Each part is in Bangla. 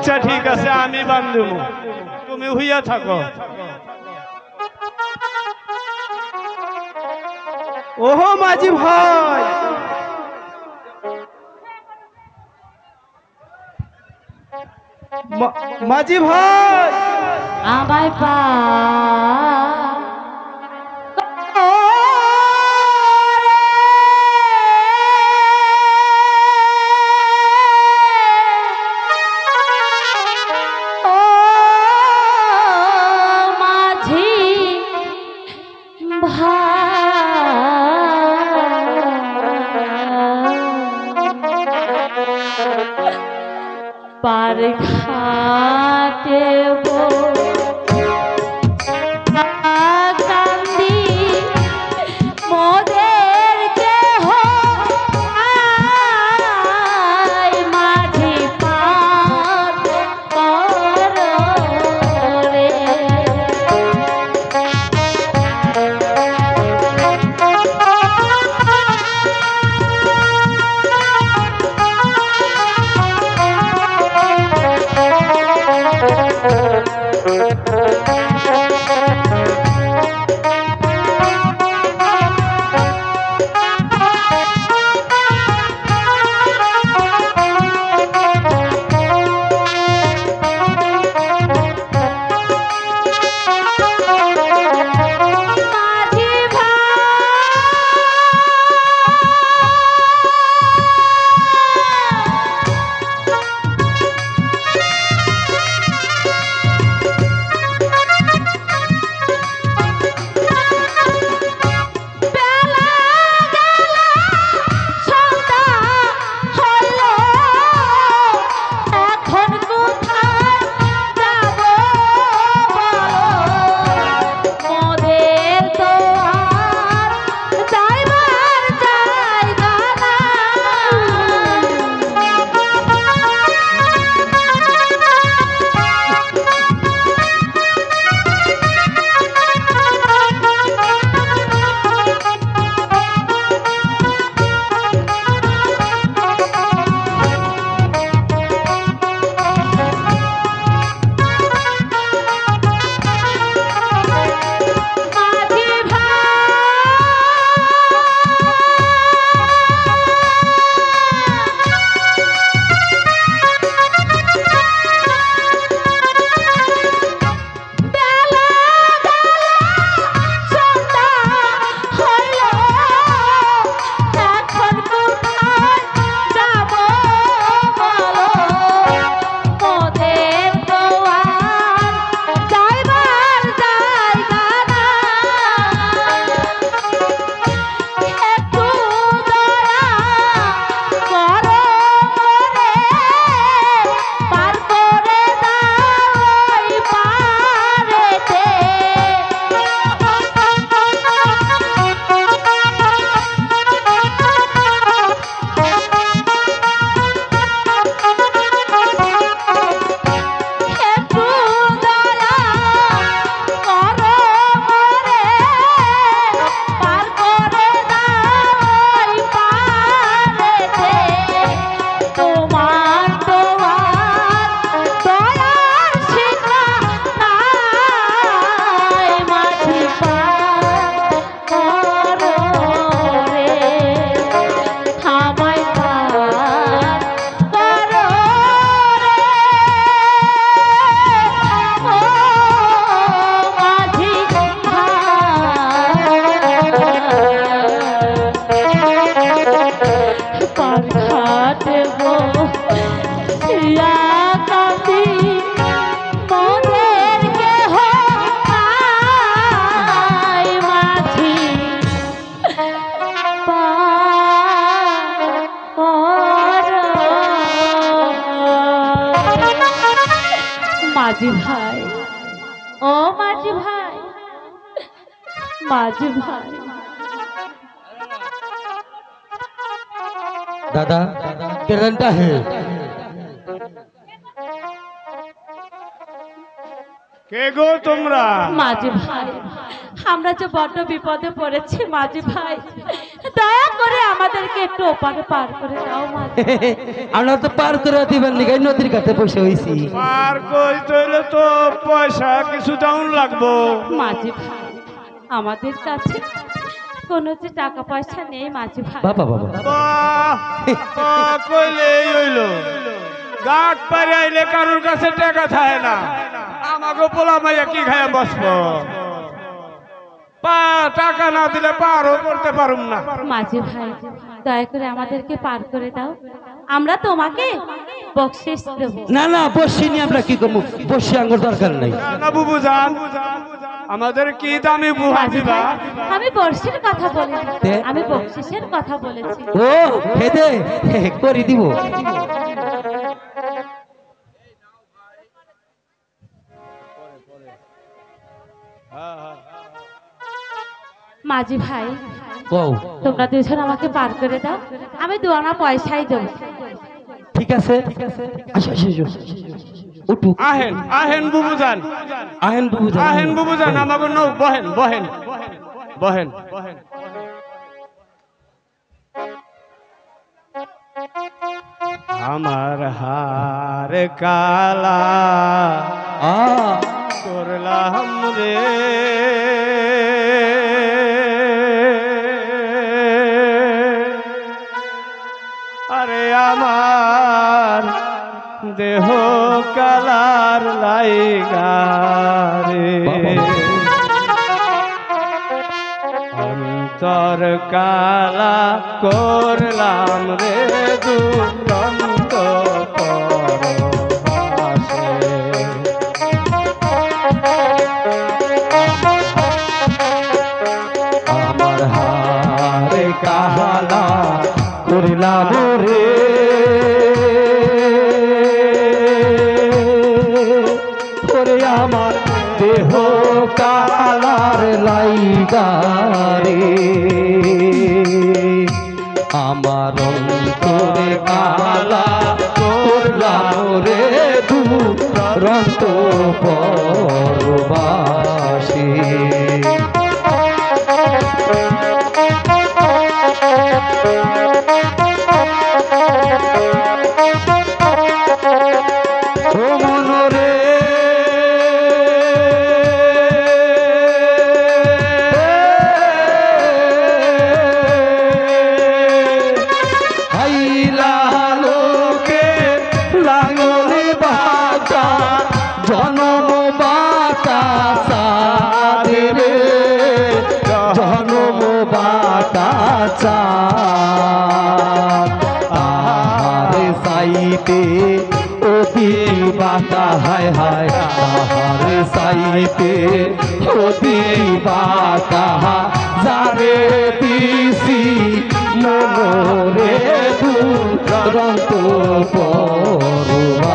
আচ্ছা ঠিক আছে আমি বান্ধব তুমি হইয়া থাকো ওহো মাঝি ভাই মাঝি ভাই আমায় পা पार घाटे कांदी मोदेर के हो आय माझी पार रे माझी भाई ओ माझी भाई माझी भाई दादा किरणटा है কে গো তোমরা माझी भाई আমরা যে বড় বিপদে পড়েছি माझी भाई দয়া করে আমাদেরকে একটু ওপারে পার করে দাও মাঝি। আমরা তো পার করে দিবেন নিগাই নদীর কাছে বসে হইছি। পার কইতে হইলে তো পয়সা কিছু ডাউন লাগবো। মাঝি ভাই আমাদের কাছে কোনো যে টাকা পয়সা নেই মাঝি ভাই। বাবা বাবা বাহ, কইলে হইলো গাট পারে আইলে কারোর কাছে টাকা থাকে না, আমাকে পোলা মাইয়া কি খায় বসবো? টাকা না দিলে পারও করতে পারুম না। মাঝি ভাই দয়া করে আমাদেরকে পার করে দাও, আমরা তোমাকে বকশিশ দেব। না না বসি নি আমরা কি করবো, বসি আঙ্গুর দরকার নাই। না বুবু জান, আমাদের কি দামি বুহা মাঝি দিবা? ভাই, আমি বর্ষির কথা বলিনি, তে? আমি বকশিসের কথা বলেছি। ও খেদে করে দিব। মাঝি ভাই কও তোমরা দুজন আমাকে পার করে দাও, আমি দুয়ানা পয়সাই দেবো। ঠিক আছে আসো আসো আসো। উঠু আহেন আহেন বুবু জান, আহেন বুবু যান। আহেন বুবু জান, আমাকে নৌ বহেন বহেন বহেন। আমার হার কালা আ করলাম রে, আরে আমার দেহ কালার লাইগা রে, অন্তর কালা করলাম রে দুরন্ত পরবাসে। আমার হারে কাহালা করিলাম রে, ওরে আমার দেহ কালার লাইগা রে, আমার অন্তরে কালা করলাম রে দুরন্ত পরবাসী। ও মনরে হাইলা লোকে লাঙলে বাতা জনম বাতা সারে রে, জনম বাতা আহারে সাইতে অতি বাতা হায় হায়, আহারে সাইতে অতি বাতা যারে দিছি মনরে দুরন্ত পরবাসী।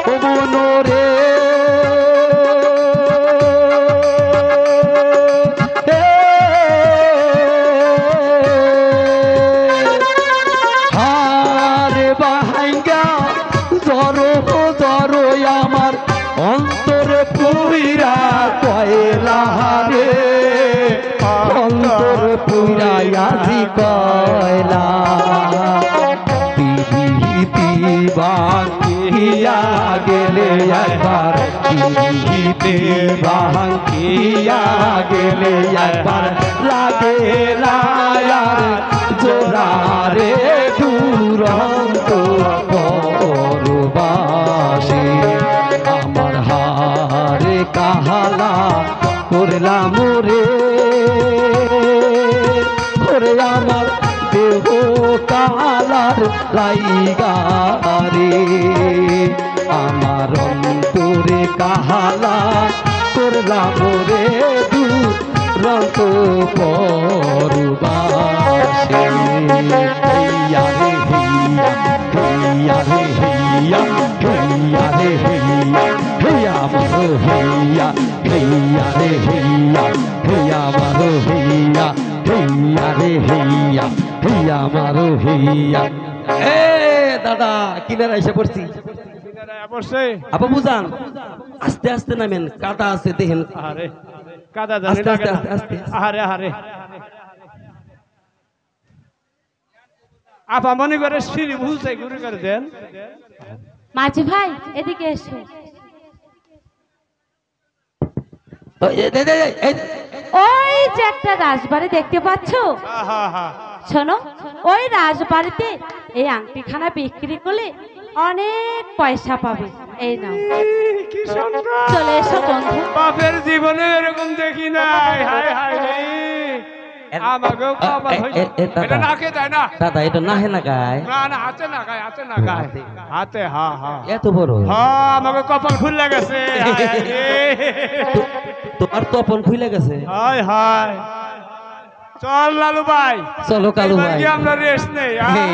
ও মনরে হারে বাহাইঙ্গা জড়ো জড়ো আমার অন্তর পুইরা কয়লা রে, অন্তর পুইরা আজি কয়লা বাঙ্কিয়া গেলে একবার, বাঙ্কিয়া গেলে একবার লাগে লায়ার জোড়ারে দুরন্ত পরবাসী। আমার হারে কাহালা করলাম রে, করে আমার দেহ কালার লাইগা রে, আমার অন্তরে কাহালা করলাম রে দুরন্ত পরবাসী। হেইয়া রে হেইয়া, হেইয়া রে হেইয়া, হেইয়া রে হেইয়া, হেইয়া আমার হেইয়া, হেইয়া রে হেইয়া, হেইয়া আমার হেইয়া, হেইয়া রে হেইয়া, হেইয়া আমার হেইয়া। এ দাদা কিনারে এসে পড়ছি বসে আপা বুঝান আস্তে আস্তে নামেন কাদা আছে দেখেন আরে কাদা জানি আস্তে, লাগে আস্তে, না। আস্তে, আস্তে। আরে আরে আপা মনে করে সিঁড়ি ভুলছে ঘুরে করে দেন মাঝি ভাই এদিকে এসো ও, ওই যে একটা রাজবাড়ি দেখতে পাচ্ছো হা হা হা শোনো ওই রাজবাড়িতে এই আংটিখানা বিক্রি করলে অনেক পয়সা পাবে এই নাও কি সুন্দর চলে এসো বন্ধু বাপের জীবনে এরকম দেখি নাই হায় হায় রে আমাকেও কপাল হইছে এটা নাকে দেয় না দাদা এটা নাহে না গায় না না হাতে না গায় হাতে না গায় হাতে হা হা এত বড় হ্যাঁ আমাকে কপাল খুলে গেছে হায় হায় রে। তোমার তপন খুলে গেছে হায় হায় চল লালু ভাই চলো কালু এবার ভাই কি আমরা রেস্ট নেই হ্যাঁ? হে।